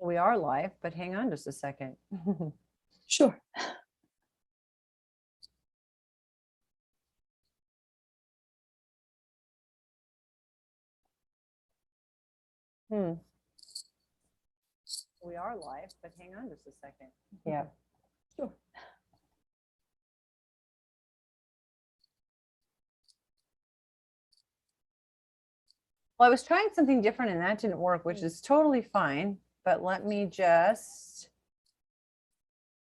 We are live, but hang on just a second. Sure. We are live, but hang on just a second. Yeah. Sure. Well, I was trying something different and that didn't work, which is totally fine. But let me just,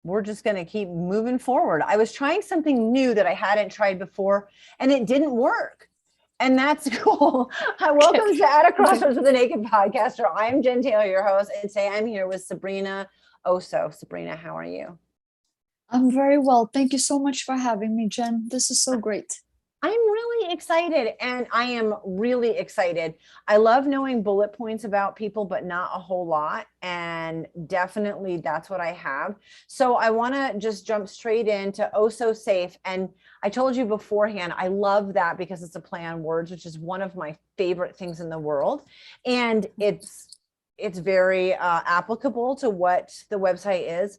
we're just going to keep moving forward. I was trying something new that I hadn't tried before and it didn't work. And that's cool. Hi, welcome to At a Crossroads with a Naked Podcaster. I'm Jen Taylor, your host, and today I'm here with Sabrina Osso. Sabrina, how are you? I'm very well. Thank you so much for having me, Jen. This is so great. I'm really excited, and I am really excited. I love knowing bullet points about people, but not a whole lot. And definitely that's what I have. So I want to just jump straight into Osso Safe. And I told you beforehand, I love that because it's a play on words, which is one of my favorite things in the world. And it's very applicable to what the website is.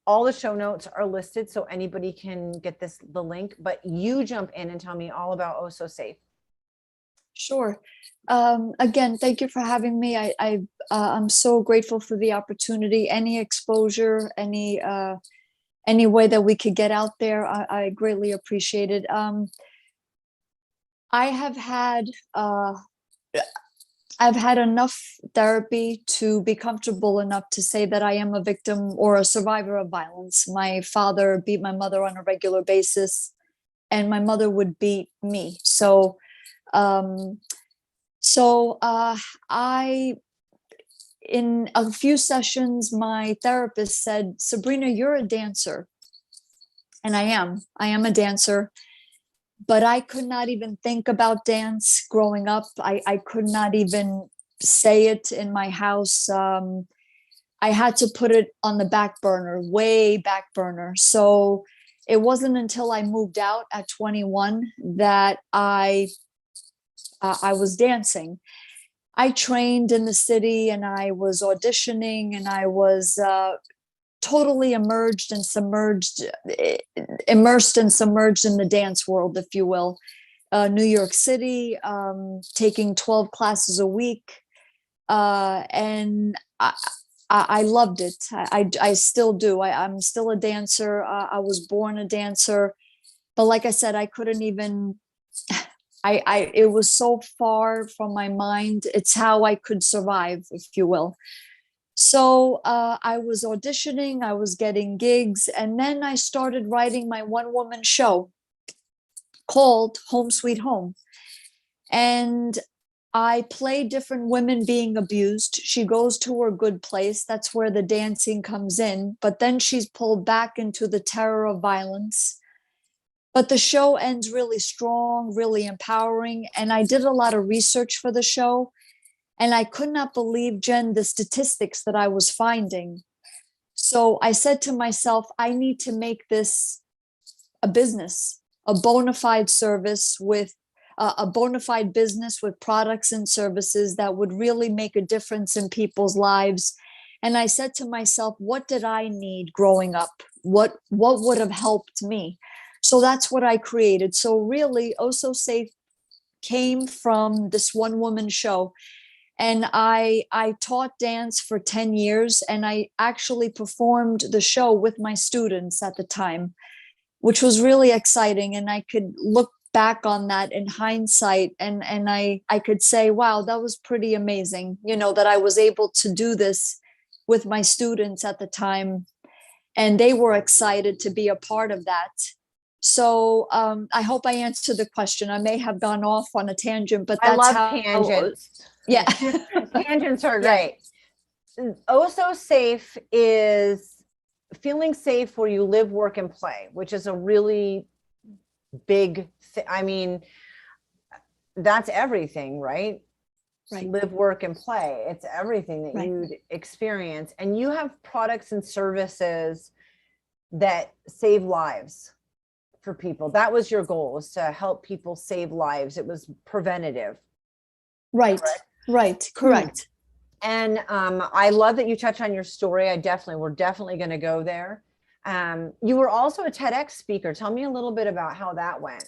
All the show notes are listed so anybody can get the link, but you jump in and tell me all about Osso Safe. Sure. Again, thank you for having me. I'm so grateful for the opportunity. Any exposure, any way that we could get out there, I greatly appreciate it. I've had enough therapy to be comfortable enough to say that I am a victim or a survivor of violence. My father beat my mother on a regular basis, and my mother would beat me. So in a few sessions, my therapist said, Sabrina, you're a dancer. And I am a dancer. But I could not even think about dance growing up. I could not even say it in my house. I had to put it on the back burner, way back burner. So it wasn't until I moved out at 21 that I was dancing. I trained in the city and I was auditioning and I was totally immersed and submerged in the dance world, if you will. New York City, taking 12 classes a week. And I loved it. I still do. I'm still a dancer. I was born a dancer. But like I said, I couldn't even, it was so far from my mind. It's how I could survive, if you will. So I was auditioning, I was getting gigs, and then I started writing my one-woman show called Home Sweet Home. And I play different women being abused. She goes to her good place. That's where the dancing comes in. But then she's pulled back into the terror of violence. But the show ends really strong, really empowering. And I did a lot of research for the show. And I could not believe, Jen, the statistics that I was finding. So I said to myself, I need to make this a business, a bona fide service with a bona fide business with products and services that would really make a difference in people's lives. And I said to myself, what did I need growing up? What would have helped me? So that's what I created. So really, Osso Safe came from this one woman show. And I taught dance for 10 years, and I actually performed the show with my students at the time, which was really exciting. And I could look back on that in hindsight, and I could say, wow, that was pretty amazing, that I was able to do this with my students at the time. And they were excited to be a part of that. So I hope I answered the question. I may have gone off on a tangent, but that's I love tangents. Yeah. Tangents are great. Osso Safe is feeling safe where you live, work, and play, which is a really big thing. I mean, that's everything, right? Right. Live, work, and play. It's everything that you'd experience. And you have products and services that save lives for people. That was your goal, was to help people save lives. It was preventative. Right. Correct? Right. Correct. And I love that you touch on your story. We're definitely going to go there. You were also a TEDx speaker. Tell me a little bit about how that went.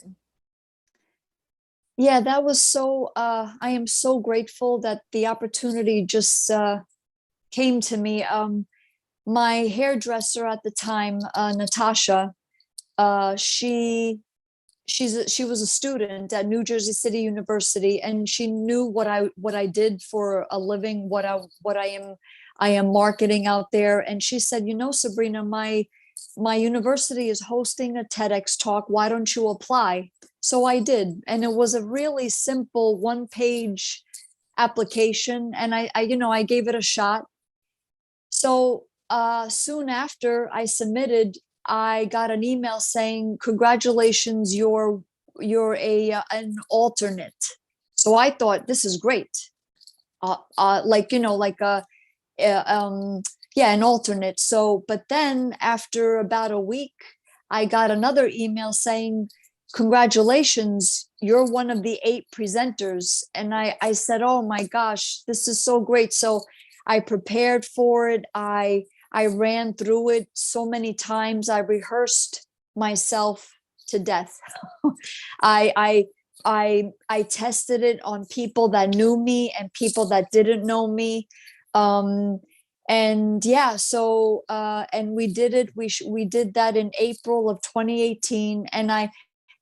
Yeah, that was so, I am so grateful that the opportunity just came to me. My hairdresser at the time, Natasha, she was a student at New Jersey City University, and she knew what I did for a living, what I am marketing out there. And she said, you know, Sabrina, my university is hosting a TEDx talk. Why don't you apply? So I did, and it was a really simple one-page application, and I gave it a shot. So soon after I submitted, I got an email saying, "Congratulations, you're a an alternate." So I thought, this is great. Like like a yeah, an alternate. So, but then after about a week, I got another email saying, "Congratulations, you're one of the 8 presenters." And I said, "Oh my gosh, this is so great." So I prepared for it. I ran through it so many times. I rehearsed myself to death. I I I tested it on people that knew me and people that didn't know me. Um, and yeah, so and we did it. We did that in April of 2018, and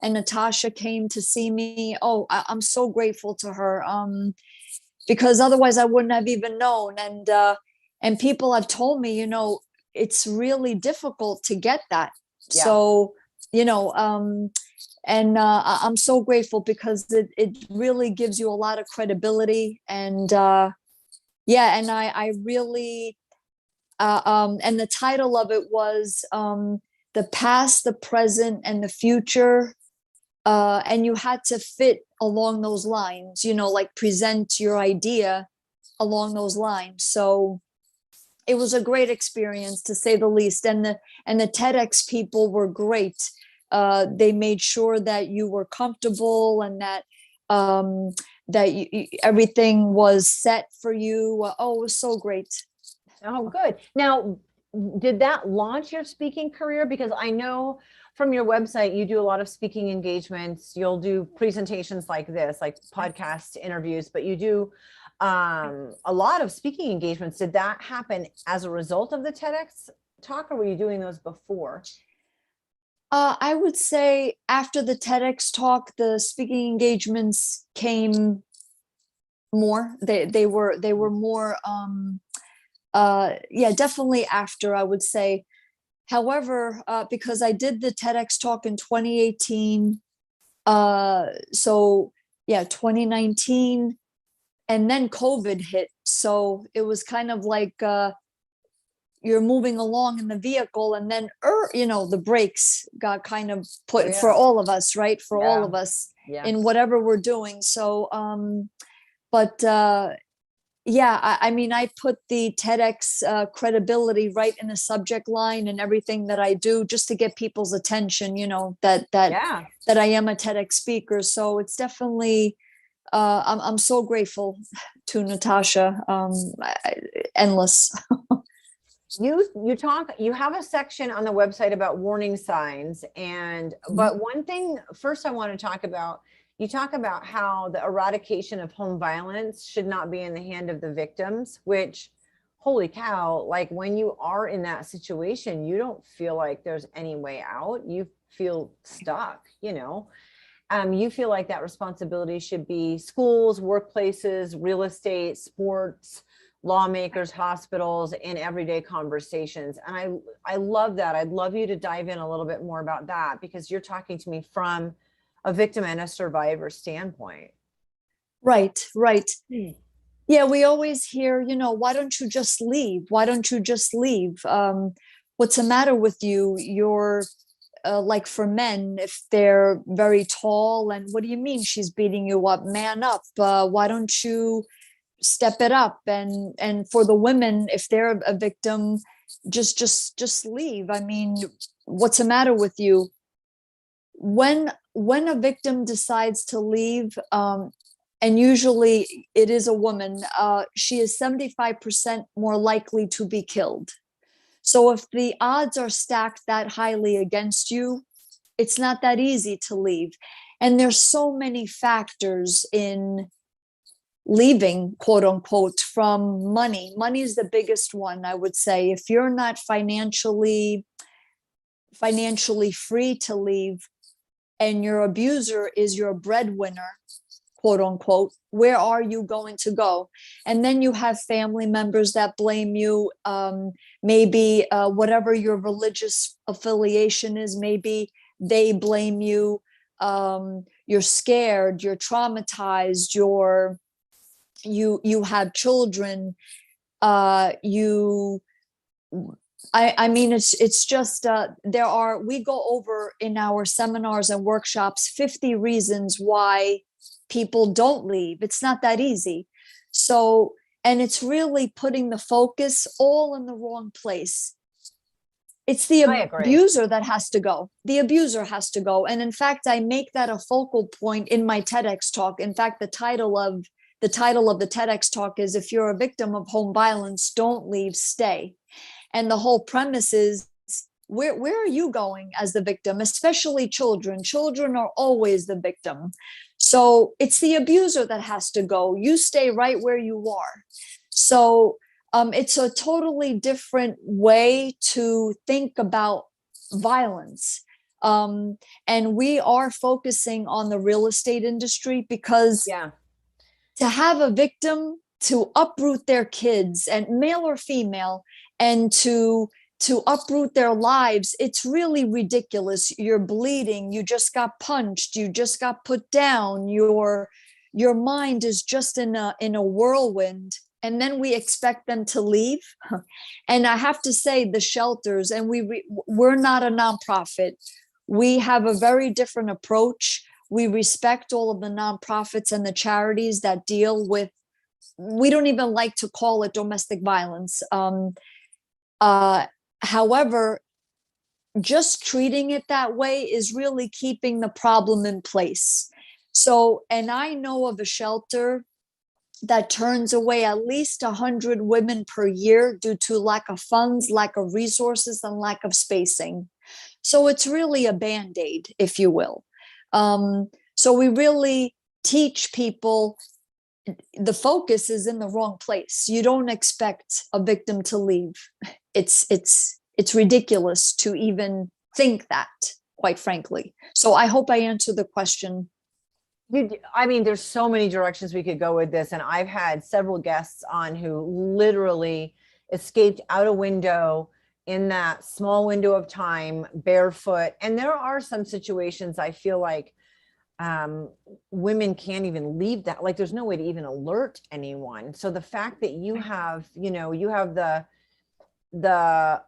Natasha came to see me. Oh, I'm so grateful to her. Because otherwise I wouldn't have even known. And people have told me, it's really difficult to get that. Yeah. So, and I'm so grateful because it really gives you a lot of credibility. And yeah, and I really and the title of it was "The Past, the Present, and the Future." And you had to fit along those lines, like present your idea along those lines. So it was a great experience, to say the least. And the TEDx people were great. They made sure that you were comfortable, and that everything was set for you. Oh, it was so great. Oh, good. Now, did that launch your speaking career? Because I know from your website, you do a lot of speaking engagements. You'll do presentations like this, like podcast interviews, but you do a lot of speaking engagements. Did that happen as a result of the TEDx talk, or were you doing those before? I would say after the TEDx talk, the speaking engagements came more. They were more. Yeah, definitely after, I would say. However, because I did the TEDx talk in 2018, so yeah, 2019, and then COVID hit. So it was kind of like you're moving along in the vehicle, and then the brakes got kind of put Yeah. for all of us, right? For all Yeah. of us Yeah. in whatever we're doing. So, but yeah, I mean, I put the TEDx credibility right in the subject line and everything that I do, just to get people's attention, that Yeah. that I am a TEDx speaker. So it's definitely, I'm so grateful to Natasha. Endless. You have a section on the website about warning signs, and but one thing first I want to talk about, you talk about how the eradication of home violence should not be in the hand of the victims, which, holy cow, like when you are in that situation, you don't feel like there's any way out. You feel stuck, you feel like that responsibility should be schools, workplaces, real estate, sports, lawmakers, hospitals, and everyday conversations. And I love that. I'd love you to dive in a little bit more about that, because you're talking to me from a victim and a survivor standpoint. Right, right. Yeah, we always hear, why don't you just leave? Why don't you just leave? What's the matter with you? You're like, for men, if they're very tall, and what do you mean she's beating you up? Man up. Why don't you step it up? And for the women, if they're a victim, just leave. I mean, what's the matter with you? When a victim decides to leave, and usually it is a woman, she is 75% more likely to be killed. So if the odds are stacked that highly against you, it's not that easy to leave. And there's so many factors in leaving, quote unquote, from money. Money is the biggest one, I would say. If you're not financially free to leave, and your abuser is your breadwinner, quote unquote, where are you going to go? And then you have family members that blame you. Maybe whatever your religious affiliation is, maybe they blame you. You're scared, you're traumatized, you have children. I mean, it's just, we go over in our seminars and workshops 50 reasons why people don't leave. It's not that easy. So, and it's really putting the focus all in the wrong place. It's the abuser that has to go. The abuser has to go. And in fact, I make that a focal point in my TEDx talk. In fact, the title of the TEDx talk is, if you're a victim of home violence, don't leave, stay. And the whole premise is, where are you going as the victim, especially children? Children are always the victim. So it's the abuser that has to go. You stay right where you are. So it's a totally different way to think about violence. And we are focusing on the real estate industry because to have a victim to uproot their kids, and male or female, and to uproot their lives, it's really ridiculous. You're bleeding, you just got punched, you just got put down, your mind is just in a whirlwind, and then we expect them to leave. And I have to say, the shelters, and we're not a nonprofit. We have a very different approach. We respect all of the nonprofits and the charities that deal with, we don't even like to call it domestic violence. However, just treating it that way is really keeping the problem in place. So, and I know of a shelter that turns away at least 100 women per year due to lack of funds, lack of resources, and lack of spacing. So it's really a Band-Aid, if you will. So we really teach people, the focus is in the wrong place. You don't expect a victim to leave. It's ridiculous to even think that, quite frankly. So I hope I answered the question. I mean, there's so many directions we could go with this. And I've had several guests on who literally escaped out a window in that small window of time, barefoot. And there are some situations I feel like women can't even leave that, like there's no way to even alert anyone. So the fact that you have, you have the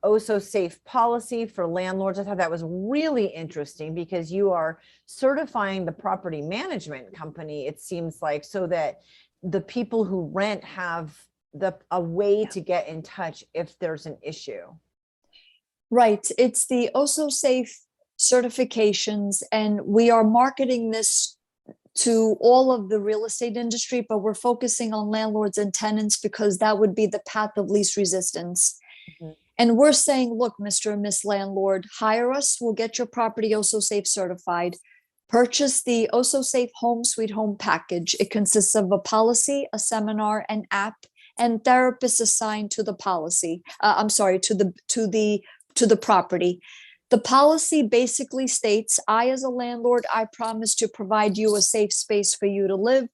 Osso Safe policy for landlords, I thought that was really interesting, because you are certifying the property management company, it seems like, so that the people who rent have a way to get in touch if there's an issue. Right. It's the Osso Safe certifications, and we are marketing this to all of the real estate industry, but we're focusing on landlords and tenants because that would be the path of least resistance. Mm-hmm. And we're saying, look, Mr. and Miss Landlord, hire us, we'll get your property Osso Safe certified. Purchase the Osso Safe Home Sweet Home package. It consists of a policy, a seminar, an app, and therapists assigned to the policy. To the property. The policy basically states, I, as a landlord, I promise to provide you a safe space for you to live.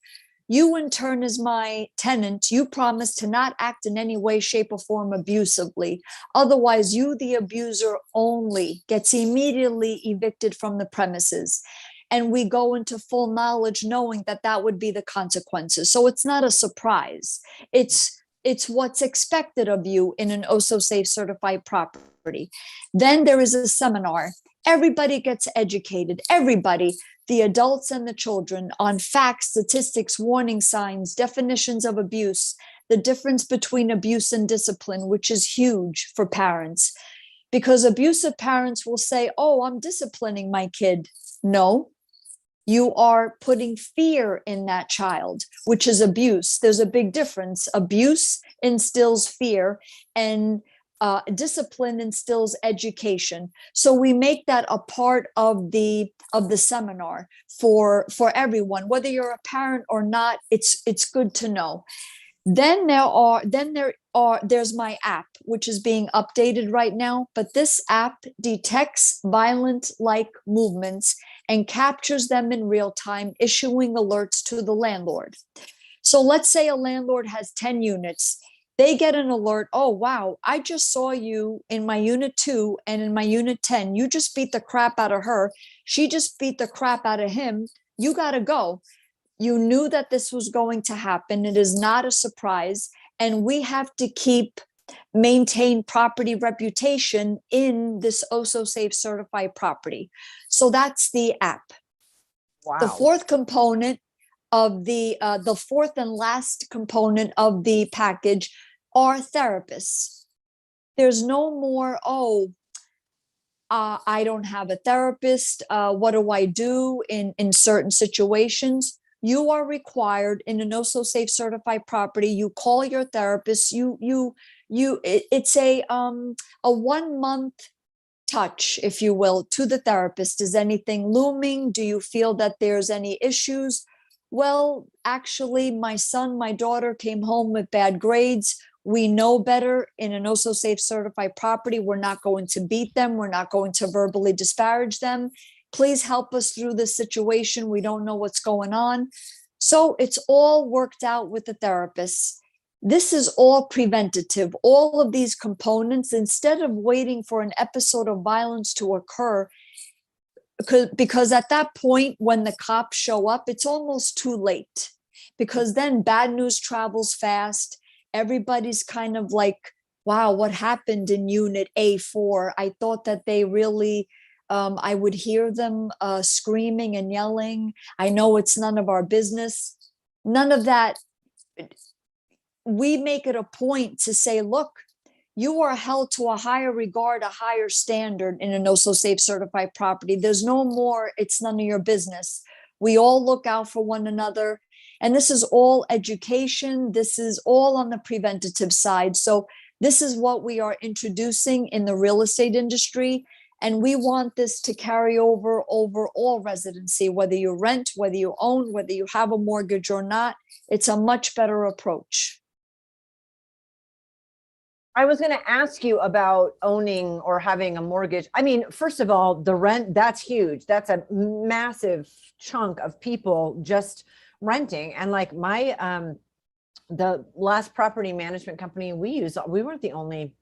You, in turn, as my tenant, you promise to not act in any way, shape, or form abusively. Otherwise, you, the abuser only, gets immediately evicted from the premises. And we go into full knowledge knowing that that would be the consequences. So it's not a surprise. It's what's expected of you in an Osso Safe certified property. Then there is a seminar. Everybody gets educated, everybody, the adults and the children, on facts, statistics, warning signs, definitions of abuse, the difference between abuse and discipline, which is huge for parents, because abusive parents will say, oh, I'm disciplining my kid. No, You are putting fear in that child, which is abuse. There's a big difference. Abuse instills fear, and discipline instills education. So we make that a part of the seminar for everyone, whether you're a parent or not. It's good to know. There's my app, which is being updated right now. But this app detects violent like movements and captures them in real time, issuing alerts to the landlord. So let's say a landlord has 10 units. They get an alert. Oh, wow, I just saw you in my unit 2 and in my unit 10. You just beat the crap out of her. She just beat the crap out of him. You got to go. You knew that this was going to happen. It is not a surprise. And we have to maintain property reputation in this Osso Safe certified property. So that's the app. Wow. The fourth component of the fourth and last component of the package are therapists. There's no more, I don't have a therapist. What do I do in certain situations? You are required in an Osso Safe certified property. You call your therapist. It's a 1 month touch, if you will, to the therapist. Is anything looming? Do you feel that there's any issues? Well, actually, my son, my daughter came home with bad grades. We know better in an Osso Safe certified property. We're not going to beat them. We're not going to verbally disparage them. Please help us through this situation. We don't know what's going on. So it's all worked out with the therapists. This is all preventative. All of these components, instead of waiting for an episode of violence to occur, because at that point, when the cops show up, it's almost too late, because then bad news travels fast. Everybody's kind of like, wow, what happened in unit A4? I thought that they really, I would hear them screaming and yelling. I know it's none of our business. None of that. We make it a point to say, look, you are held to a higher regard, a higher standard in an Osso Safe certified property. There's no more, it's none of your business. We all look out for one another. And this is all education. This is all on the preventative side. So this is what we are introducing in the real estate industry. And we want this to carry over all residency, whether you rent, whether you own, whether you have a mortgage or not. It's a much better approach. I was going to ask you about owning or having a mortgage. I mean, first of all, the rent, that's huge. That's a massive chunk of people just renting. And like the last property management company we used, we weren't the only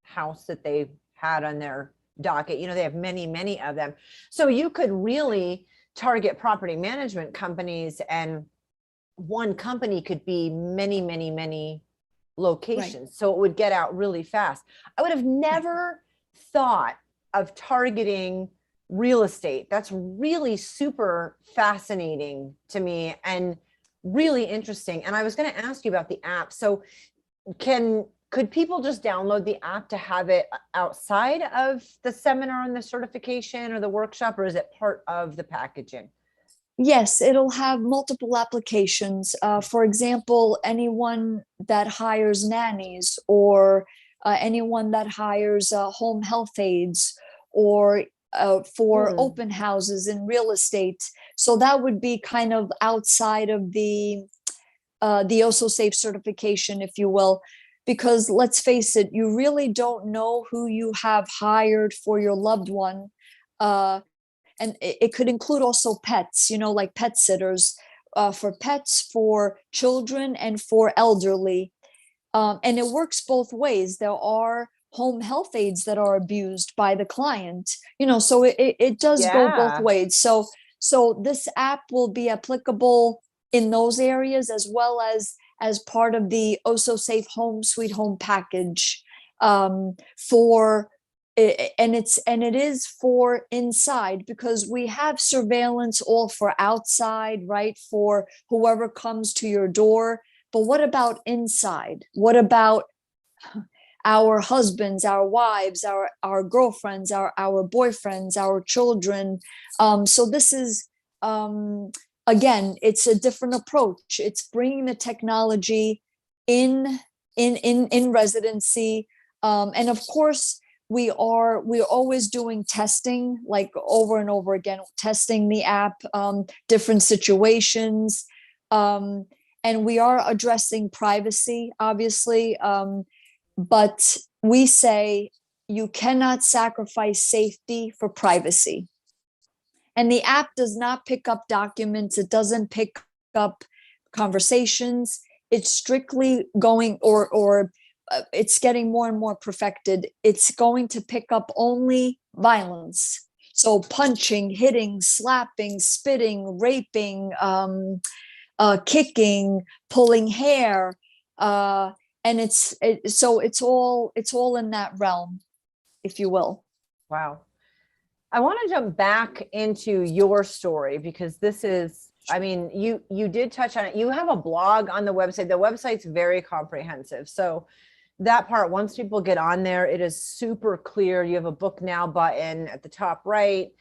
house that they had on their docket. You know, they have many, many of them. So you could really target property management companies, and one company could be many, many, many locations. Right. So it would get out really fast. I would have never thought of targeting real estate. That's really super fascinating to me and really interesting. And I was going to ask you about the app. So could people just download the app to have it outside of the seminar and the certification or the workshop, or is it part of the packaging? Yes, it'll have multiple applications. For example, anyone that hires nannies, or anyone that hires home health aides, or for open houses in real estate. So that would be kind of outside of the Osso Safe certification, if you will, because let's face it, you really don't know who you have hired for your loved one. And it could include also pets, you know, like pet sitters, for pets, for children, and for elderly. And it works both ways. There are home health aides that are abused by the client, you know, so it does go both ways. So this app will be applicable in those areas, as well as part of the Osso Safe Home Sweet Home package, it is for inside, because we have surveillance all for outside, right? For whoever comes to your door. But what about inside? What about our husbands, our wives, our girlfriends, our boyfriends, our children? So this is again, it's a different approach. It's bringing the technology in residency, and of course we're always doing testing, like over and over again, testing the app, different situations, and we are addressing privacy, obviously, but we say you cannot sacrifice safety for privacy. And the app does not pick up documents. It doesn't pick up conversations. It's strictly going, or it's getting more and more perfected. It's going to pick up only violence. So punching, hitting, slapping, spitting, raping, kicking, pulling hair, and so it's all in that realm, if you will. Wow. I want to jump back into your story, because this is, I mean, you did touch on it. You have a blog on the website. The website's very comprehensive. So that part, once people get on there, it is super clear. You have a book now button at the top right,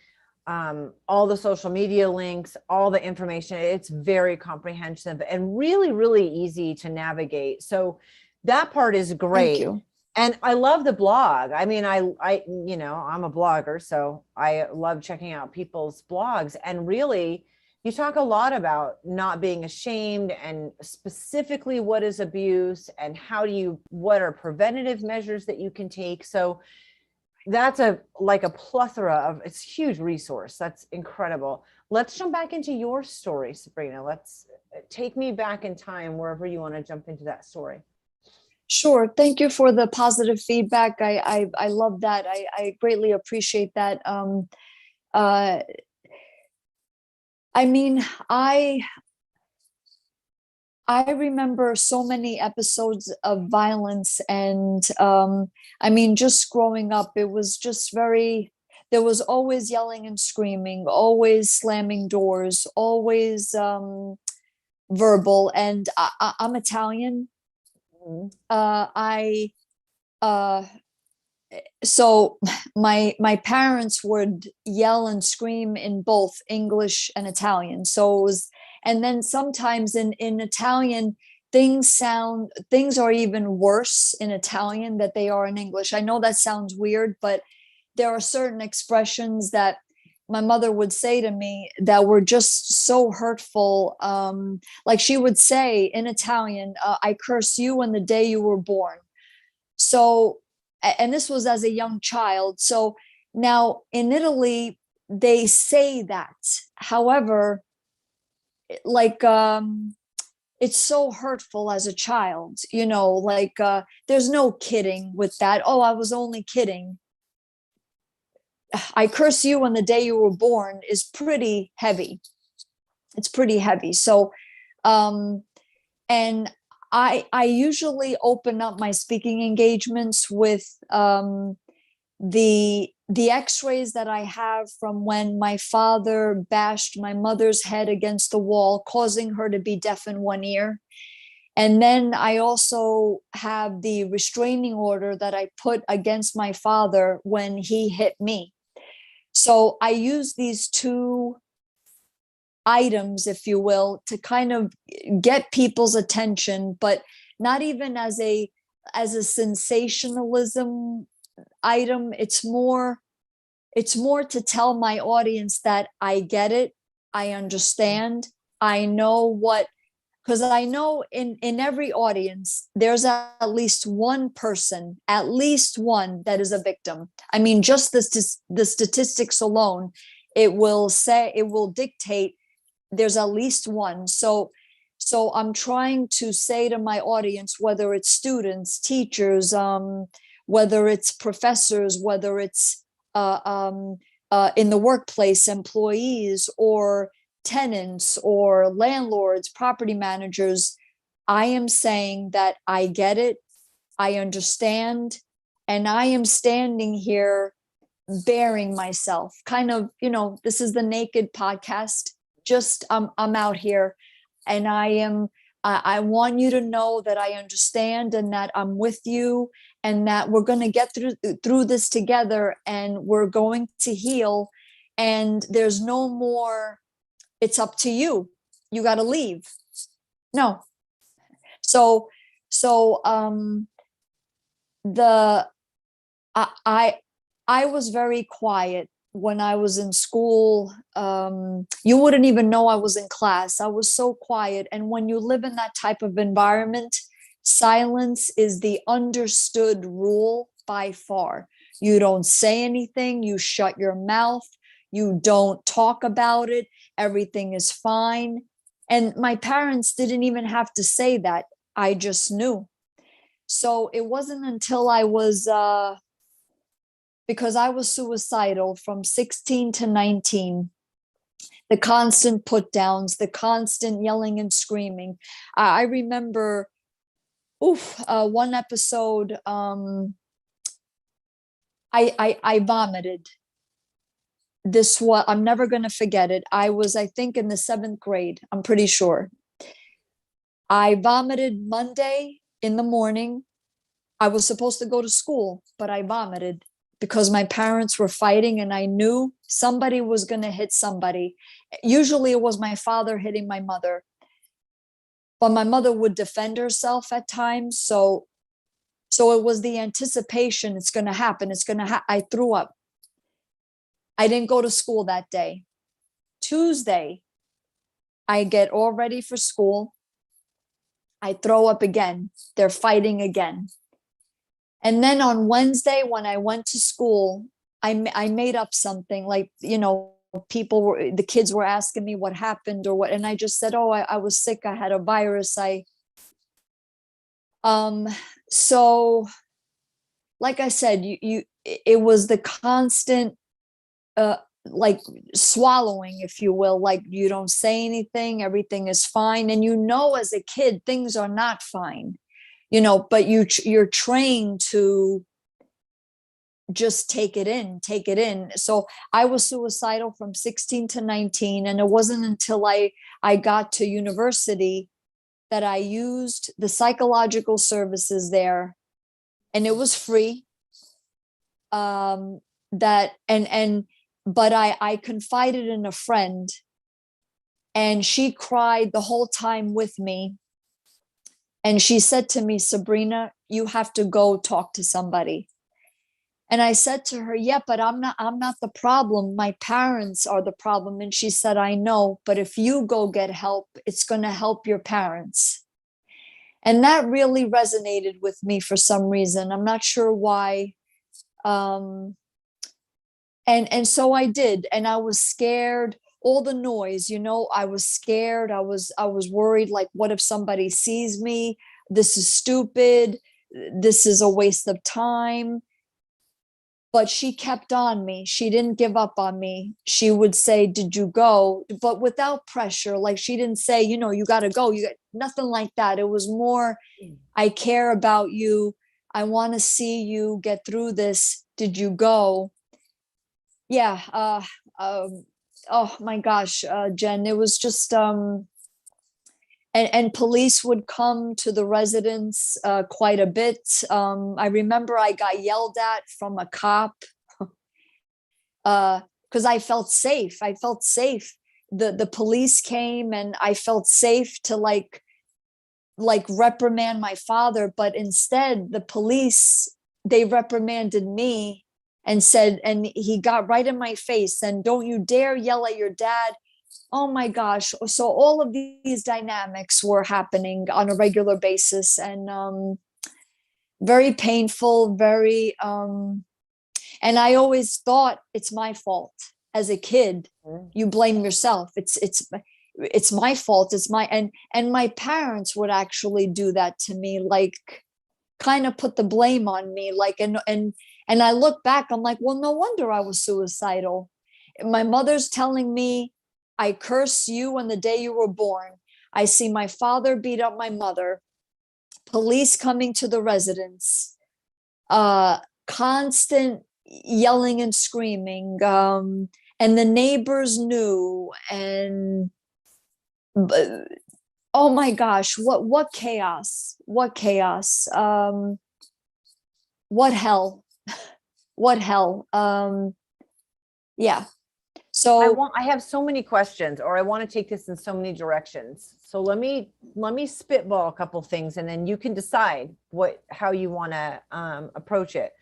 all the social media links, all the information. It's very comprehensive and really, really easy to navigate. So that part is great. Thank you. And I love the blog. I mean, I'm a blogger, so I love checking out people's blogs. And really, you talk a lot about not being ashamed, and specifically what is abuse and what are preventative measures that you can take. So that's like a plethora of, it's a huge resource. That's incredible. Let's jump back into your story, Sabrina. Let's take me back in time, wherever you want to jump into that story. Sure. Thank you for the positive feedback. I love that. I greatly appreciate that. I mean, I remember so many episodes of violence, and I mean, just growing up, it was just there was always yelling and screaming, always slamming doors, always verbal. And I'm Italian. So my parents would yell and scream in both English and Italian. So it was, and then sometimes in Italian, things are even worse in Italian than they are in English. I know that sounds weird, but there are certain expressions that my mother would say to me that were just so hurtful. Like she would say in Italian, I curse you on the day you were born. So, and this was as a young child. So now in Italy, they say that. However, like, it's so hurtful as a child, like, there's no kidding with that. Oh, I was only kidding. I curse you on the day you were born is pretty heavy. It's pretty heavy. So, and I usually open up my speaking engagements with the x-rays that I have from when my father bashed my mother's head against the wall, causing her to be deaf in one ear. And then I also have the restraining order that I put against my father when he hit me. So I use these two items, if you will, to kind of get people's attention, but not even as a sensationalism item. It's more to tell my audience that I get it, I understand, I know what, because I know in every audience there's at least one person, at least one, that is a victim. I mean, just the statistics alone, it will dictate there's at least one. So I'm trying to say to my audience, whether it's students, teachers, whether it's professors, whether it's in the workplace, employees, or tenants, or landlords, property managers, I am saying that I get it, I understand, and I am standing here bearing myself. Kind of, this is the Naked podcast. Just I'm out here, and I want you to know that I understand, and that I'm with you, and that we're going to get through this together, and we're going to heal. And there's no more it's up to you. You got to leave. No. So, so the, I, I, I was very quiet when I was in school. You wouldn't even know I was in class. I was so quiet. And when you live in that type of environment, silence is the understood rule by far. You don't say anything, you shut your mouth, you don't talk about it, everything is fine. And my parents didn't even have to say that. I just knew. So it wasn't until I was, because I was suicidal from 16 to 19, the constant put downs, the constant yelling and screaming. I remember, one episode, I vomited. This was, I'm never going to forget it. I was, I think, in the 7th grade. I'm pretty sure. I vomited Monday in the morning. I was supposed to go to school, but I vomited because my parents were fighting and I knew somebody was going to hit somebody. Usually it was my father hitting my mother, but my mother would defend herself at times. So it was the anticipation, it's going to happen. It's going to I threw up. I didn't go to school that day. Tuesday, I get all ready for school. I throw up again. They're fighting again. And then on Wednesday, when I went to school, I made up something like, the kids were asking me what happened or what. And I just said, oh, I was sick. I had a virus. So like I said, it was the constant, like swallowing, if you will, like you don't say anything, everything is fine. And as a kid, things are not fine, but you're trained to just take it in. So I was suicidal from 16 to 19. And it wasn't until I got to university that I used the psychological services there, and it was free. But I confided in a friend, and she cried the whole time with me. And she said to me, Sabrina, you have to go talk to somebody. And I said to her, yeah, but I'm not the problem. My parents are the problem. And she said, I know, but if you go get help, it's going to help your parents. And that really resonated with me for some reason. I'm not sure why. And so I did, and I was scared. All the noise, I was scared. I was worried, like, what if somebody sees me? This is stupid. This is a waste of time. But she kept on me. She didn't give up on me. She would say, did you go? But without pressure. Like, she didn't say, you got to go. You got nothing like that. It was more, I care about you. I want to see you get through this. Did you go? Yeah. Oh my gosh, Jen, it was just, and police would come to the residence quite a bit. I remember I got yelled at from a cop because I felt safe. The police came, and I felt safe to like reprimand my father, but instead the police, they reprimanded me and said, and he got right in my face, and don't you dare yell at your dad. Oh my gosh. So all of these dynamics were happening on a regular basis, and very painful, and I always thought it's my fault. As a kid, you blame yourself. It's my fault. It's my, and my parents would actually do that to me, like kind of put the blame on me, like, and I look back, I'm like, well, no wonder I was suicidal. My mother's telling me, I curse you on the day you were born. I see my father beat up my mother, police coming to the residence, constant yelling and screaming, and the neighbors knew, and oh my gosh, what chaos, what hell, what hell. Yeah. So I have so many questions, or I want to take this in so many directions. So let me spitball a couple things, and then you can decide how you want to approach it.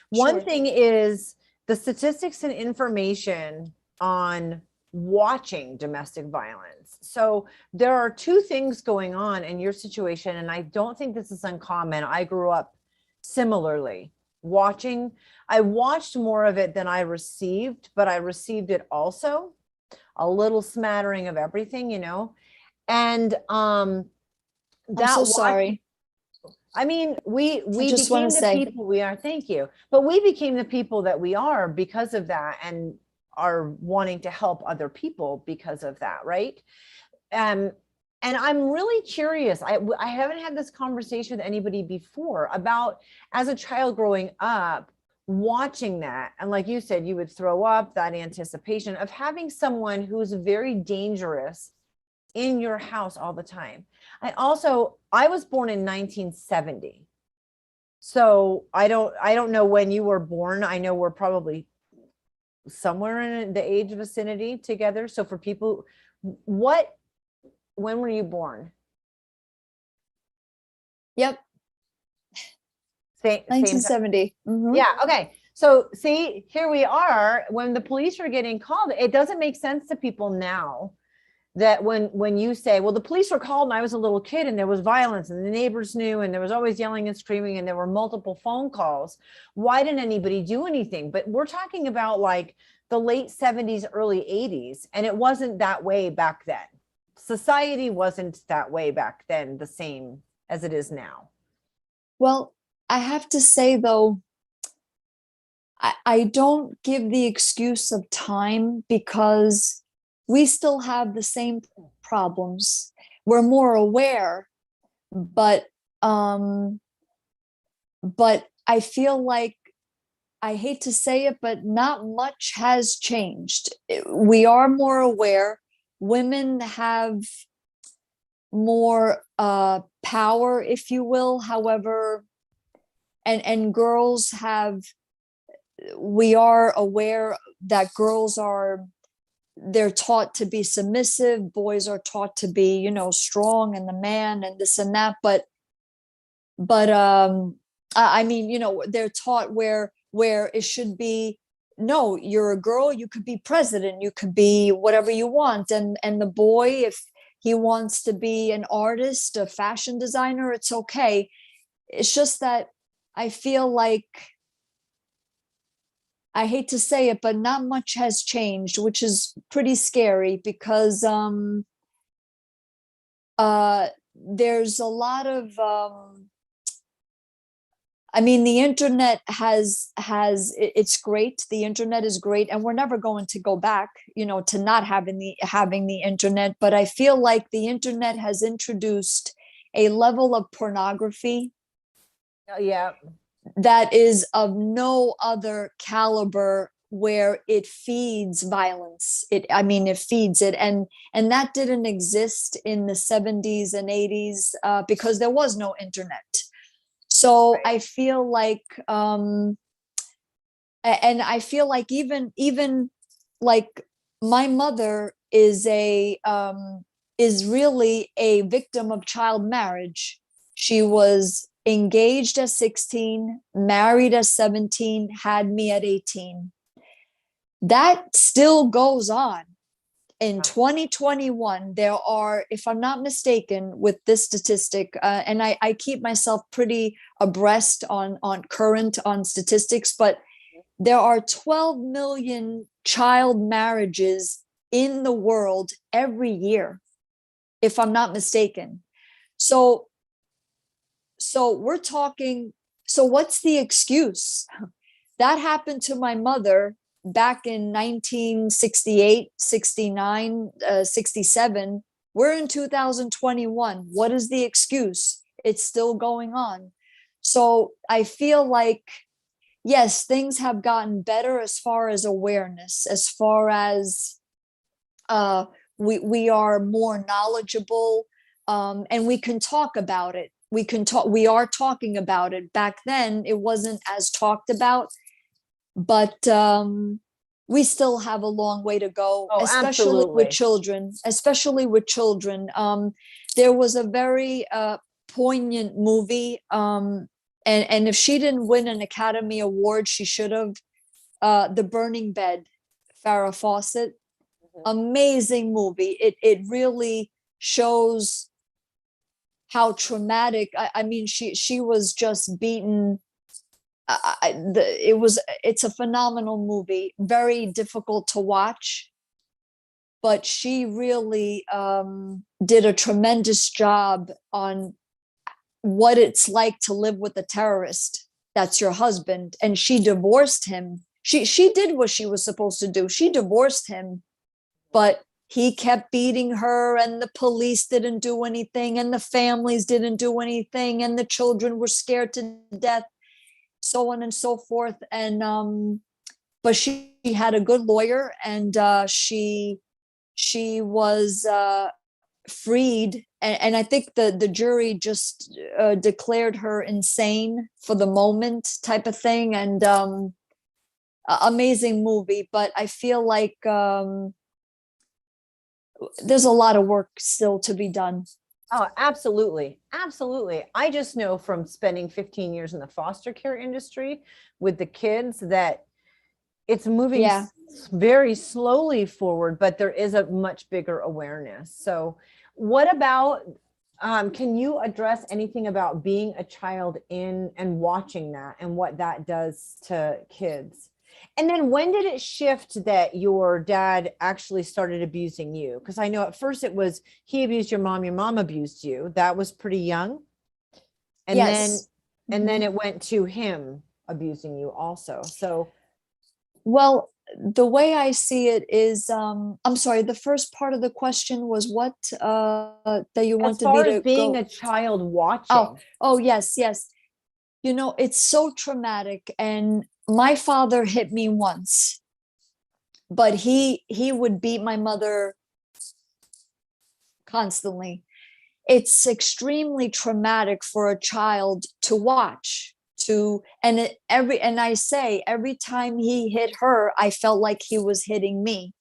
One sure. thing is the statistics and information on watching domestic violence. So there are two things going on in your situation, and I don't think this is uncommon. I grew up similarly watching. I watched more of it than I received, but I received it also, a little smattering of everything, you know. And I'm that so watch, sorry. I mean, I we just want to became the say, people we are. Thank you. But we became the people that we are because of that, and are wanting to help other people because of that, right? Um, and I'm really curious. I haven't had this conversation with anybody before about, as a child growing up, watching that. And like you said, you would throw up, that anticipation of having someone who's very dangerous in your house all the time. I was born in 1970. So I don't know when you were born. I know we're probably somewhere in the age vicinity together. So for people, when were you born? yep, Same time. 1970. Yeah. Okay. So see, here we are. When the police are getting called, it doesn't make sense to people now that when you say, well, the police were called and I was a little kid and there was violence and the neighbors knew and there was always yelling and screaming and there were multiple phone calls. Why didn't anybody do anything? But we're talking about like the late 70s, early 80s, and it wasn't that way back then. Society wasn't that way back then, the same as it is now. Well, I have to say though, I don't give the excuse of time because we still have the same problems. We're more aware, but um, but I feel like, I hate to say it, but not much has changed. We are more aware. Women have more power, if you will. However, and girls have, we are aware that girls are, they're taught to be submissive, boys are taught to be, you know, strong and the man and this and that. But I mean, you know, they're taught where it should be, no, you're a girl, you could be president, you could be whatever you want. And the boy, if he wants to be an artist, a fashion designer, it's okay. It's just that I feel like, I hate to say it, but not much has changed, which is pretty scary because there's a lot of I mean, the internet it's great. The internet is great, and we're never going to go back, you know, to not having the internet. But I feel like the internet has introduced a level of pornography Yeah. that is of no other caliber, where it feeds violence. I mean, it feeds it, and that didn't exist in the 70s and 80s because there was no internet. So Right. I feel like, and I feel like even like my mother is really a victim of child marriage. She was engaged at 16, married at 17, had me at 18. That still goes on. In 2021, there are, if I'm not mistaken, with this statistic, and I keep myself pretty abreast on current on statistics, but there are 12 million child marriages in the world every year, if I'm not mistaken. So we're talking. So what's the excuse? That happened to my mother back in 1968, 69, 67. We're in 2021. What is the excuse? It's still going on. So I feel like, yes, things have gotten better as far as awareness, as far as we are more knowledgeable, and we can talk about it. We are talking about it. Back then, it wasn't as talked about, but we still have a long way to go, Oh, absolutely. especially with children. There was a very poignant movie, and if she didn't win an Academy Award, she should have. The Burning Bed, Farrah Fawcett, Mhm. amazing movie. It really shows how traumatic. I mean, she was just beaten. It's a phenomenal movie, very difficult to watch, but she really did a tremendous job on what it's like to live with a terrorist that's your husband. And she divorced him. She did what she was supposed to do. She divorced him, but he kept beating her, and the police didn't do anything, and the families didn't do anything, and the children were scared to death, so on and so forth. And but she had a good lawyer, and she was freed, and I think the jury just declared her insane for the moment, type of thing. And amazing movie, but I feel like there's a lot of work still to be done. Oh, absolutely. Absolutely. I just know from spending 15 years in the foster care industry with the kids that it's moving Yeah. very slowly forward, but there is a much bigger awareness. So, what about, can you address anything about being a child in and watching that and what that does to kids? And then when did it shift that your dad actually started abusing you? Because I know at first it was he abused your mom abused you. That was pretty young. And then Yes. and then Mhm. it went to him abusing you also. So Well, the way I see it is, I'm sorry, the first part of the question was what, that you as wanted me far as to being go. a child Oh, watching. oh, yes, yes. You know, it's so traumatic. And my father hit me once, but he would beat my mother constantly. It's extremely traumatic for a child to watch. And I say every time he hit her, I felt like he was hitting me.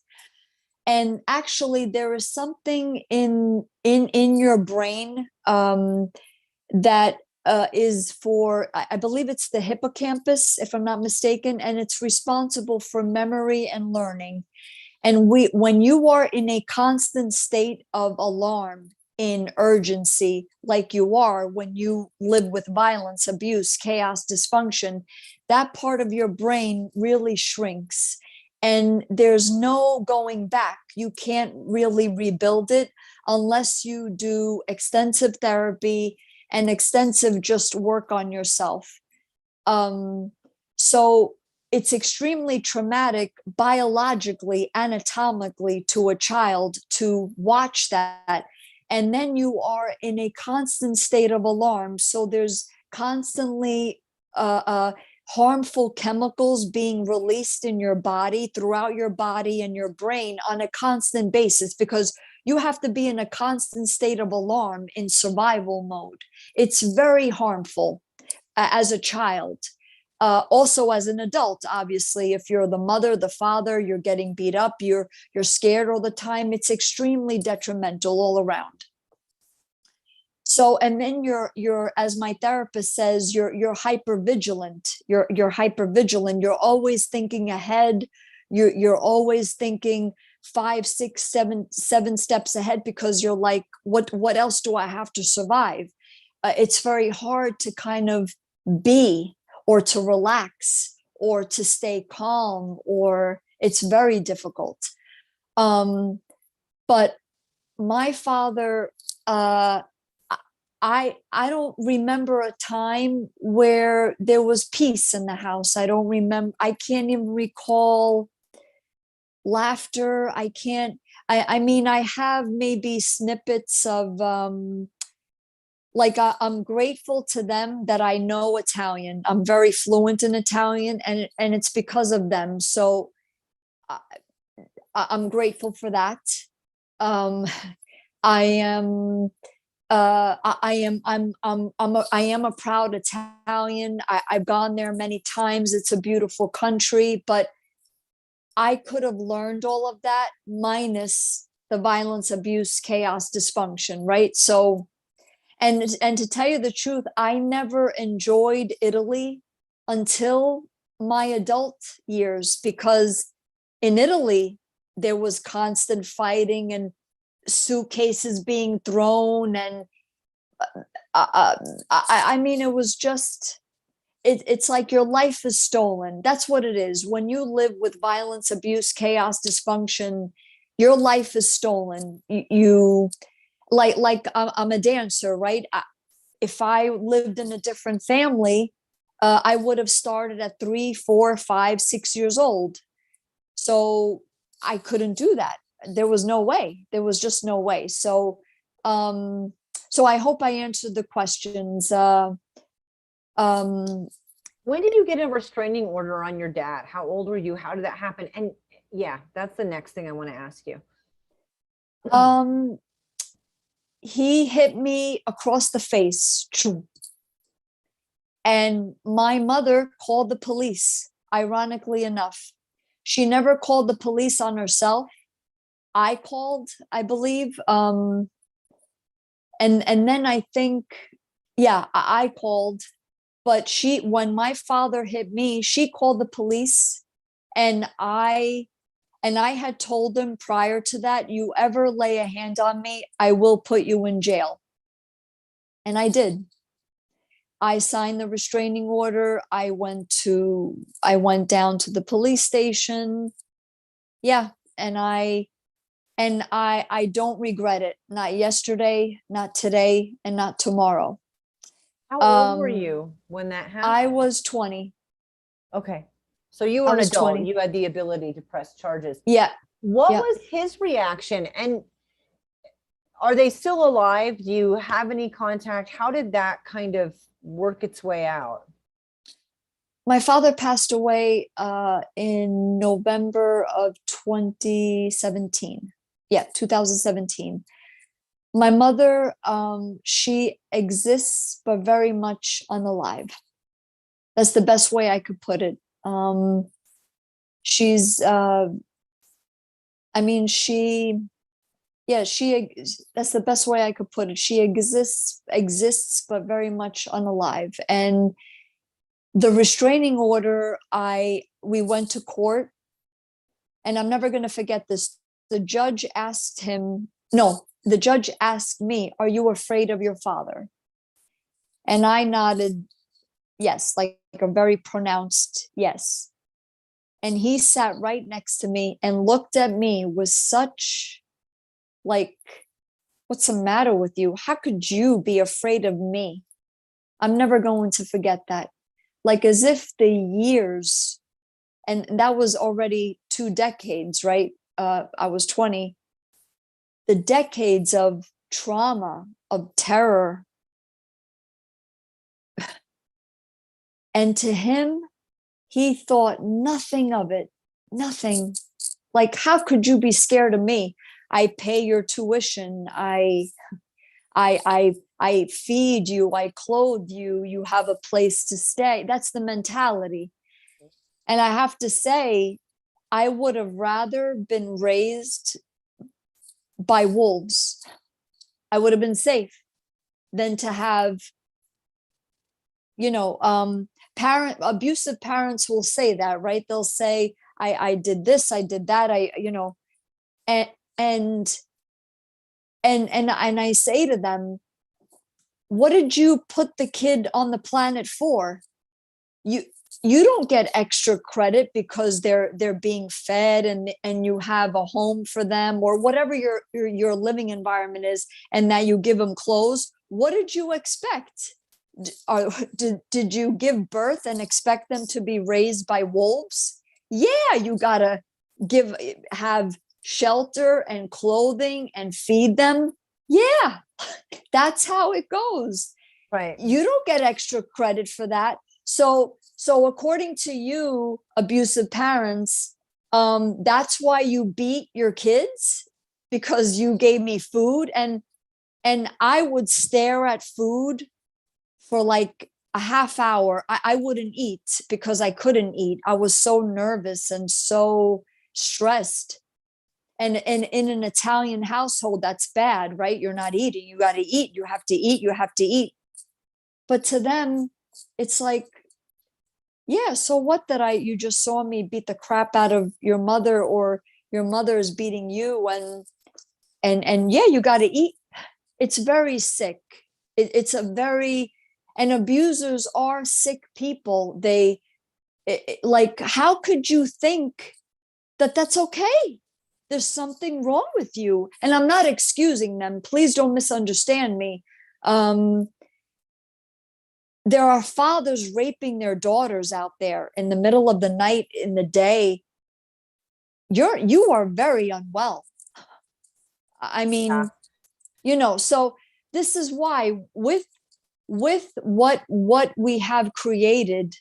And actually, there is something in your brain, that is for, I believe it's the hippocampus, if I'm not mistaken, and it's responsible for memory and learning. And when you are in a constant state of alarm, in urgency, like you are when you live with violence, abuse, chaos, dysfunction, that part of your brain really shrinks. And there's no going back. You can't really rebuild it unless you do extensive therapy and extensive just work on yourself. So it's extremely traumatic biologically, anatomically, to a child to watch that. And then you are in a constant state of alarm. So there's constantly harmful chemicals being released in your body, throughout your body and your brain on a constant basis, because you have to be in a constant state of alarm in survival mode. It's very harmful as a child. Also as an adult, obviously, if you're the mother, the father, you're getting beat up, you're scared all the time, it's extremely detrimental all around. So, and then you're as my therapist says, you're hyper vigilant. You're hyper vigilant. You're always thinking ahead. You're always thinking 5, 6, 7 steps ahead, because you're like, what else do I have to survive? It's very hard to kind of be, or to relax, or to stay calm, or it's very difficult. But my father, uh, I don't remember a time where there was peace in the house. I don't remember. I can't even recall laughter. I can't. I mean, I have maybe snippets of like I'm grateful to them that I know Italian. I'm very fluent in Italian, and it's because of them. So I, I'm grateful for that. Um, I am. I am a proud Italian. I've gone there many times. It's a beautiful country, but I could have learned all of that minus the violence, abuse, chaos, dysfunction, right? So, and to tell you the truth, I never enjoyed Italy until my adult years, because in Italy there was constant fighting and suitcases being thrown, and I mean, it was just, it's like your life is stolen. That's what it is. When you live with violence, abuse, chaos, dysfunction, your life is stolen. You like I'm a dancer, right? If I lived in a different family, I would have started at 3, 4, 5, 6 years old. So I couldn't do that. There was no way. There was just no way. Um, so I hope I answered the questions. Um, When did you get a restraining order on your dad? How old were you? How did that happen? And yeah, that's the next thing I want to ask you. um, he hit me across the face, and my mother called the police. Ironically enough, she never called the police on herself. I called, I believe. And then I think, yeah, I called, but when my father hit me, she called the police, and I had told them prior to that, you ever lay a hand on me, I will put you in jail. And I did. I signed the restraining order. I went down to the police station. Yeah, and I don't regret it. Not yesterday, not today, and not tomorrow. How old were you when that I happened? was 20. Okay. So you were I an was adult. 20. You had the ability to press charges. Yeah, What yeah. was his reaction? And are they still alive? Do you have any contact? How did that kind of work its way out? My father passed away in November of 2017. Yeah, 2017. My mother, she exists, but very much unalive. That's the best way I could put it. She's, I mean, yeah, that's the best way I could put it. She exists, but very much unalive. And the restraining order, we went to court, and I'm never going to forget this. The judge asked him, no, the judge asked me, are you afraid of your father? And I nodded yes, like a very pronounced yes. And he sat right next to me and looked at me with such, like, what's the matter with you? How could you be afraid of me? I'm never going to forget that. Like, as if the years, and that was already 2 decades, right? I was 20. The decades of trauma, of terror. And to him, he thought nothing of it. Nothing. Like, how could you be scared of me? I pay your tuition. I feed you, I clothe you, you have a place to stay. That's the mentality. And I have to say, I would have rather been raised by wolves. I would have been safe than to have, abusive parents will say that, right? They'll say, I did this, I did that, and and and I say to them, what did you put the kid on the planet for? You don't get extra credit because they're being fed and you have a home for them, or whatever your living environment is, and that you give them clothes. What did you expect? Did you give birth and expect them to be raised by wolves? Yeah, you gotta have shelter and clothing and feed them. Yeah, that's how it goes. Right. You don't get extra credit for that. So according to you, abusive parents, that's why you beat your kids, because you gave me food, and I would stare at food for like a half hour. I wouldn't eat because I couldn't eat. I was so nervous and so stressed. And in an Italian household, that's bad, right? You're not eating. You got to eat. You have to eat. You have to eat. But to them, it's like, yeah, so what that you just saw me beat the crap out of your mother, or your mother is beating you, and yeah, you got to eat. It's very sick. It's a very, and abusers are sick people. Like, how could you think that that's okay? There's something wrong with you. And I'm not excusing them. Please don't misunderstand me. There are fathers raping their daughters out there in the middle of the night, in the day. You are very unwell. I mean, so this is why with what we have created,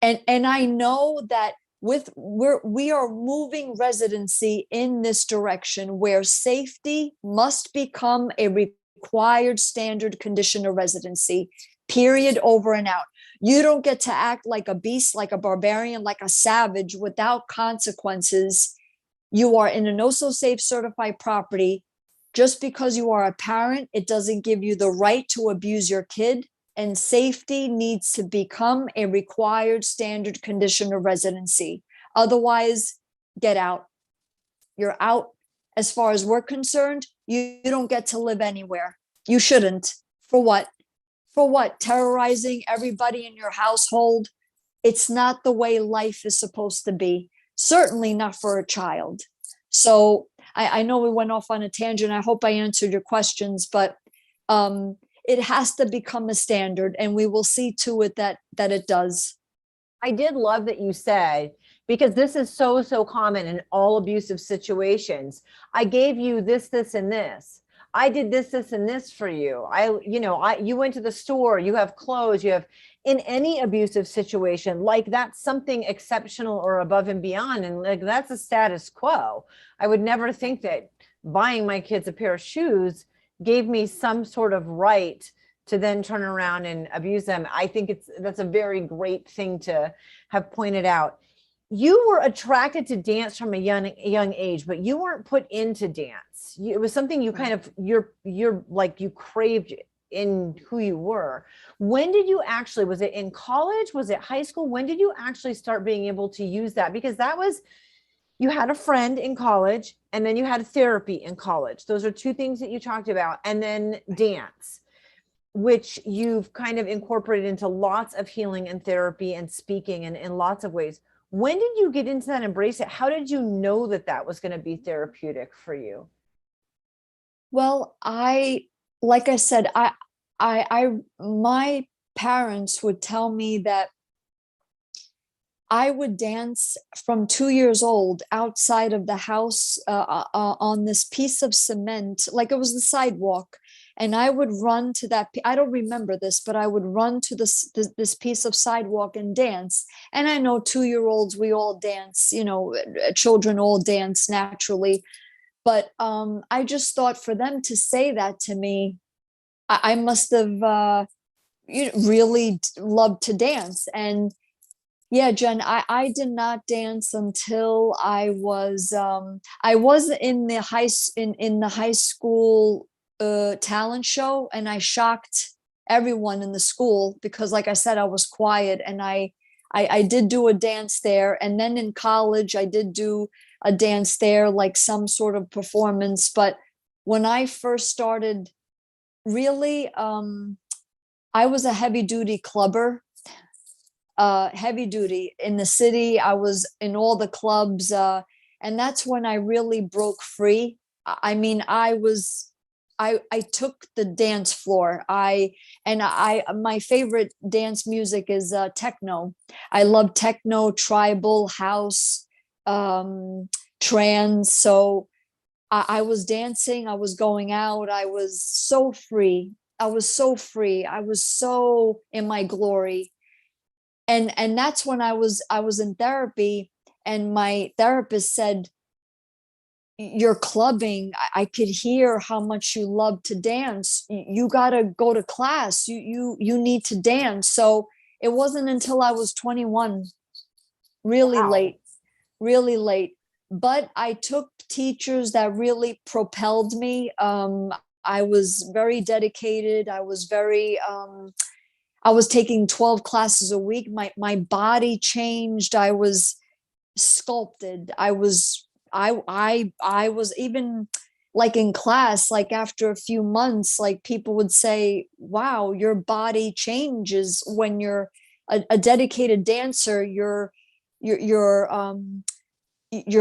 and I know that we are moving residency in this direction, where safety must become a required standard condition of residency, period, over and out. You don't get to act like a beast, like a barbarian, like a savage without consequences. You are in an Osso Safe certified property. Just because you are a parent, it doesn't give you the right to abuse your kid. And safety needs to become a required standard condition of residency. Otherwise, get out. You're out. As far as we're concerned, you don't get to live anywhere. You shouldn't. For what? For what? Terrorizing everybody in your household? It's not the way life is supposed to be. Certainly not for a child. So I know we went off on a tangent. I hope I answered your questions, but it has to become a standard, and we will see to it that it does. I did love that you said, because this is so common in all abusive situations. I gave you this, and this. I did this, and this for you. You went to the store, you have clothes, you have, in any abusive situation, like that's something exceptional or above and beyond. And like, that's a status quo. I would never think that buying my kids a pair of shoes gave me some sort of right to then turn around and abuse them. I think that's a very great thing to have pointed out. You were attracted to dance from a young age, but you weren't put into dance. It was something you kind of, you're like, you craved in who you were. When did you actually, was it in college? Was it high school? When did you actually start being able to use that? Because that was, you had a friend in college, and then you had therapy in college. Those are two things that you talked about. And then dance, which you've kind of incorporated into lots of healing and therapy and speaking and in lots of ways. When did you get into that, embrace it? How did you know that that was going to be therapeutic for you? Well, like I said, my parents would tell me that I would dance from 2 years old outside of the house on this piece of cement, like it was the sidewalk. And I would run to that. I don't remember this, but I would run to this piece of sidewalk and dance. And I know 2-year-olds, we all dance, children all dance naturally. But I just thought, for them to say that to me, I must have really loved to dance. And yeah, Jen, I did not dance until I was in the high school talent show, and I shocked everyone in the school because, like I said, I was quiet, and I did do a dance there. And then in college, I did do a dance there, like some sort of performance. But when I first started, really, I was a heavy duty clubber. Heavy duty in the city. I was in all the clubs, and that's when I really broke free. I mean, I took the dance floor. My favorite dance music is techno. I love techno, tribal, house, trance. So I was dancing. I was going out. I was so free. I was so in my glory. And that's when I was in therapy, and my therapist said, "You're clubbing. I could hear how much you love to dance. You got to go to class. You need to dance." So it wasn't until I was 21, really Wow. late. really late. But I took teachers that really propelled me. I was very dedicated. I was taking 12 classes a week. My body changed. I was sculpted. I was even like in class, like after a few months, like people would say, wow, your body changes when you're a dedicated dancer. Your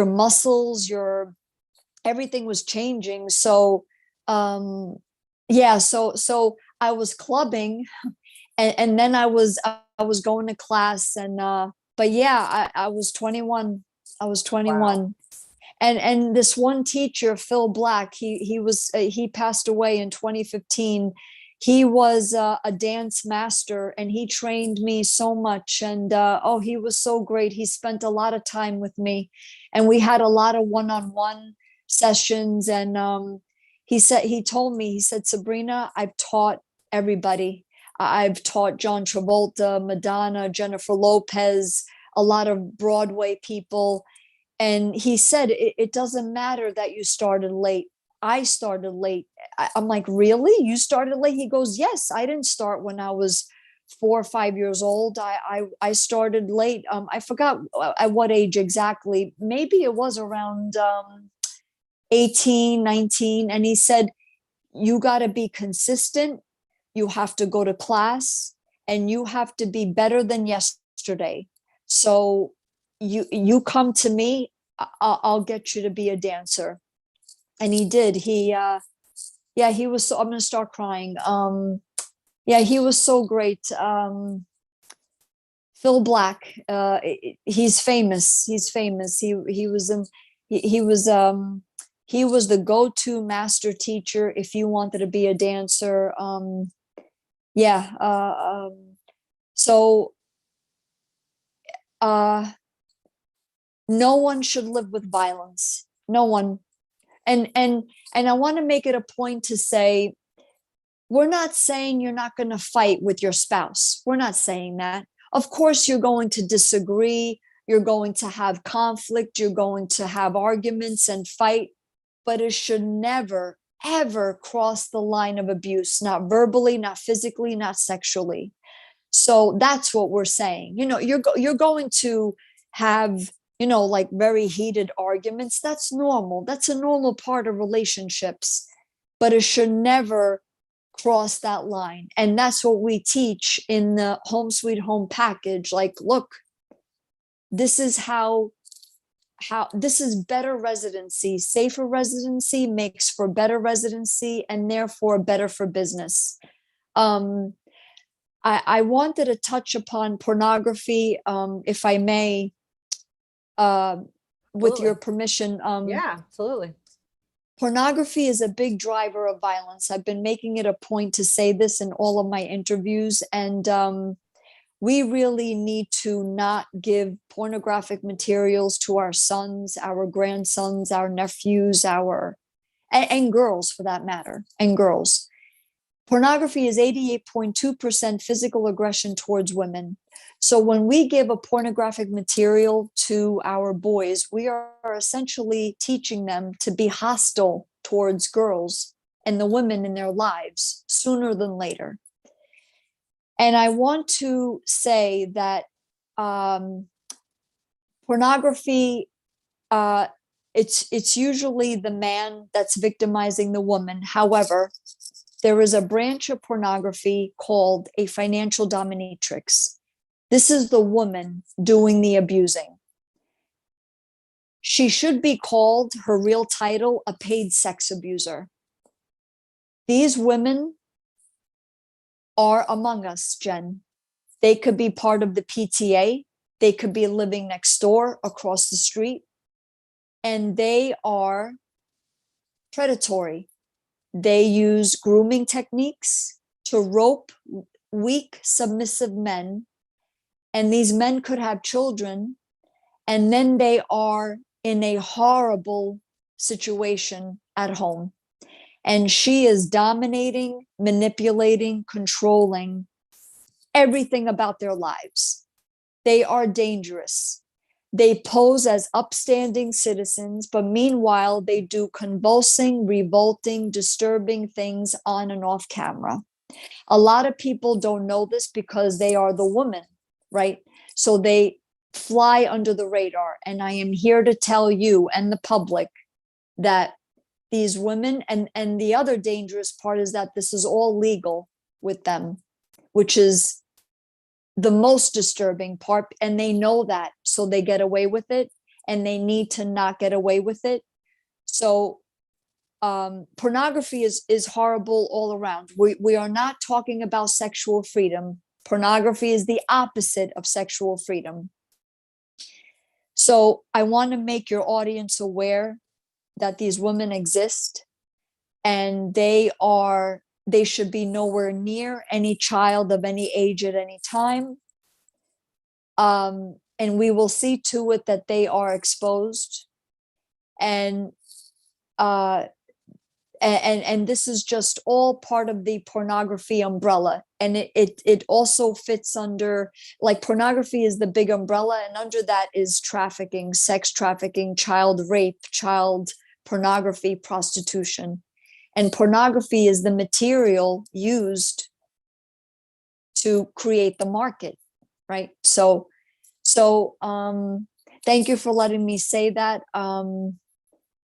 muscles, your everything was changing. So yeah, so I was clubbing, and then I was going to class, and but yeah, I was 21. I was Wow. 21. And this one teacher, Phil Black, he passed away in 2015. He was a dance master, and he trained me so much. And oh, he was so great. He spent a lot of time with me, and we had a lot of one-on-one sessions. And he told me, he said, Sabrina, I've taught everybody. I've taught John Travolta, Madonna, Jennifer Lopez, a lot of Broadway people. And he said, it doesn't matter that you started late. I started late. I'm like, really? You started late? He goes, yes, I didn't start when I was 4 or 5 years old. I started late. I forgot at what age exactly. Maybe it was around 18, 19. And he said, you got to be consistent. You have to go to class, and you have to be better than yesterday. So you come to me, I'll get you to be a dancer. And he did. Yeah, he was so, I'm gonna start crying. Yeah, he was so great. Phil Black, he's famous. He's famous. He was he was the go-to master teacher if you wanted to be a dancer. Yeah. So uh no one should live with violence. No one. And I want to make it a point to say, we're not saying you're not going to fight with your spouse. We're not saying that. Of course, you're going to disagree. You're going to have conflict. You're going to have arguments and fight, but it should never, ever cross the line of abuse, not verbally, not physically, not sexually. So that's what we're saying. You're going to have, like very heated arguments. That's normal. That's a normal part of relationships, but it should never cross that line. And that's what we teach in the Home Sweet Home package. Like, look, this is how this is better residency. Safer residency makes for better residency, and therefore better for business. I wanted to touch upon pornography, if I may, with your Absolutely. permission. Yeah, absolutely. Pornography is a big driver of violence. I've been making it a point to say this in all of my interviews, and we really need to not give pornographic materials to our sons, our grandsons, our nephews, and girls for that matter, and girls. Pornography is 88.2% physical aggression towards women. So when we give a pornographic material to our boys, we are essentially teaching them to be hostile towards girls and the women in their lives sooner than later. And I want to say that pornography, it's usually the man that's victimizing the woman. However, there is a branch of pornography called a financial dominatrix. This is the woman doing the abusing. She should be called, her real title, a paid sex abuser. These women are among us, Jen. They could be part of the PTA. They could be living next door, across the street. And they are predatory. They use grooming techniques to rope weak, submissive men. And these men could have children. And then they are in a horrible situation at home. And she is dominating, manipulating, controlling everything about their lives. They are dangerous. They pose as upstanding citizens, but meanwhile, they do convulsing, revolting, disturbing things on and off camera. A lot of people don't know this because they are the woman, right? So they fly under the radar. And I am here to tell you and the public that these women, and the other dangerous part is that this is all legal with them, which is the most disturbing part, and they know that, so they get away with it, and they need to not get away with it. So pornography is horrible all around. We are not talking about sexual freedom. Pornography is the opposite of sexual freedom. So I want to make your audience aware that these women exist, and they should be nowhere near any child of any age at any time. And we will see to it that they are exposed. And this is just all part of the pornography umbrella. And it also fits under, like, pornography is the big umbrella, and under that is trafficking, sex trafficking, child rape, child pornography, prostitution. And pornography is the material used to create the market, right? So thank you for letting me say that.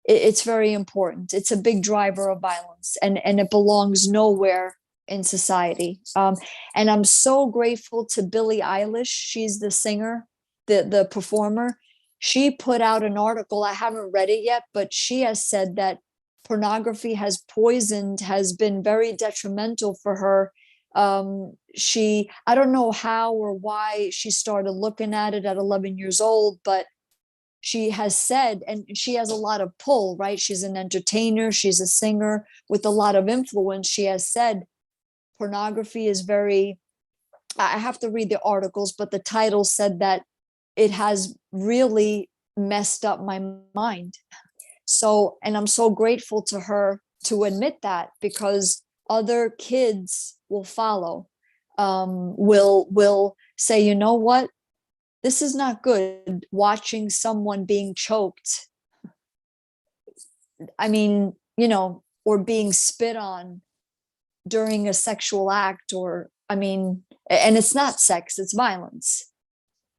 It's very important. It's a big driver of violence, and it belongs nowhere in society. And I'm so grateful to Billie Eilish. She's the singer, the performer. She put out an article. I haven't read it yet, but she has said that pornography has been very detrimental for her. I don't know how or why she started looking at it at 11 years old, but she has said, and she has a lot of pull, right? She's an entertainer, she's a singer with a lot of influence. She has said pornography is very, I have to read the articles, but the title said that it has really messed up my mind. So, and I'm so grateful to her to admit that, because other kids will follow, will say, you know what, this is not good, watching someone being choked. I mean, or being spit on during a sexual act, or, and it's not sex, it's violence.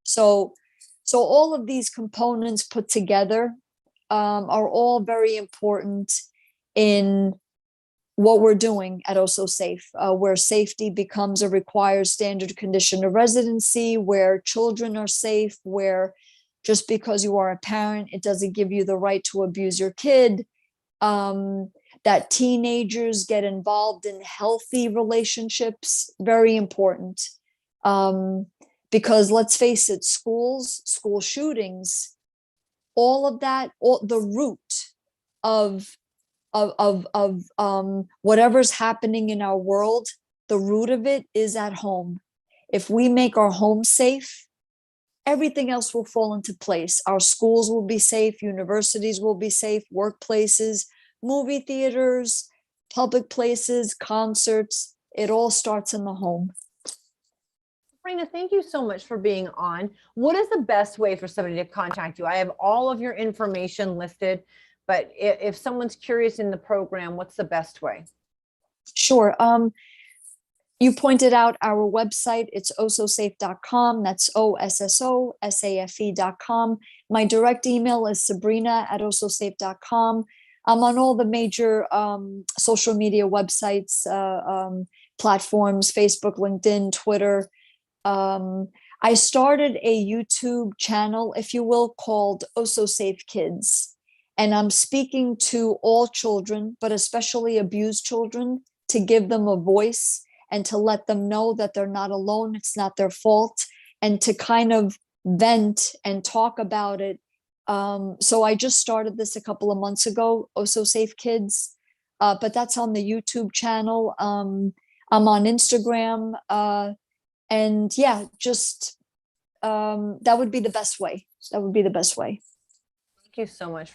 So all of these components put together are all very important in what we're doing at Osso Safe, where safety becomes a required standard condition of residency, where children are safe, where just because you are a parent, it doesn't give you the right to abuse your kid, that teenagers get involved in healthy relationships, very important. Because let's face it, school shootings, all of that, the root of whatever's happening in our world, the root of it is at home. If we make our home safe, everything else will fall into place. Our schools will be safe, universities will be safe, workplaces, movie theaters, public places, concerts. It all starts in the home. Sabrina, thank you so much for being on. What is the best way for somebody to contact you? I have all of your information listed, but if someone's curious in the program, what's the best way? Sure. You pointed out our website. It's ossosafe.com. That's OSSOSAFE.com. My direct email is sabrina@ossosafe.com. I'm on all the major social media websites, platforms, Facebook, LinkedIn, Twitter. I started a YouTube channel, if you will, called Osso Safe Kids. And I'm speaking to all children, but especially abused children, to give them a voice and to let them know that they're not alone. It's not their fault, and to kind of vent and talk about it. So I just started this a couple of months ago, Osso Safe Kids, but that's on the YouTube channel. I'm on Instagram, and yeah, just that would be the best way. That would be the best way. Thank you so much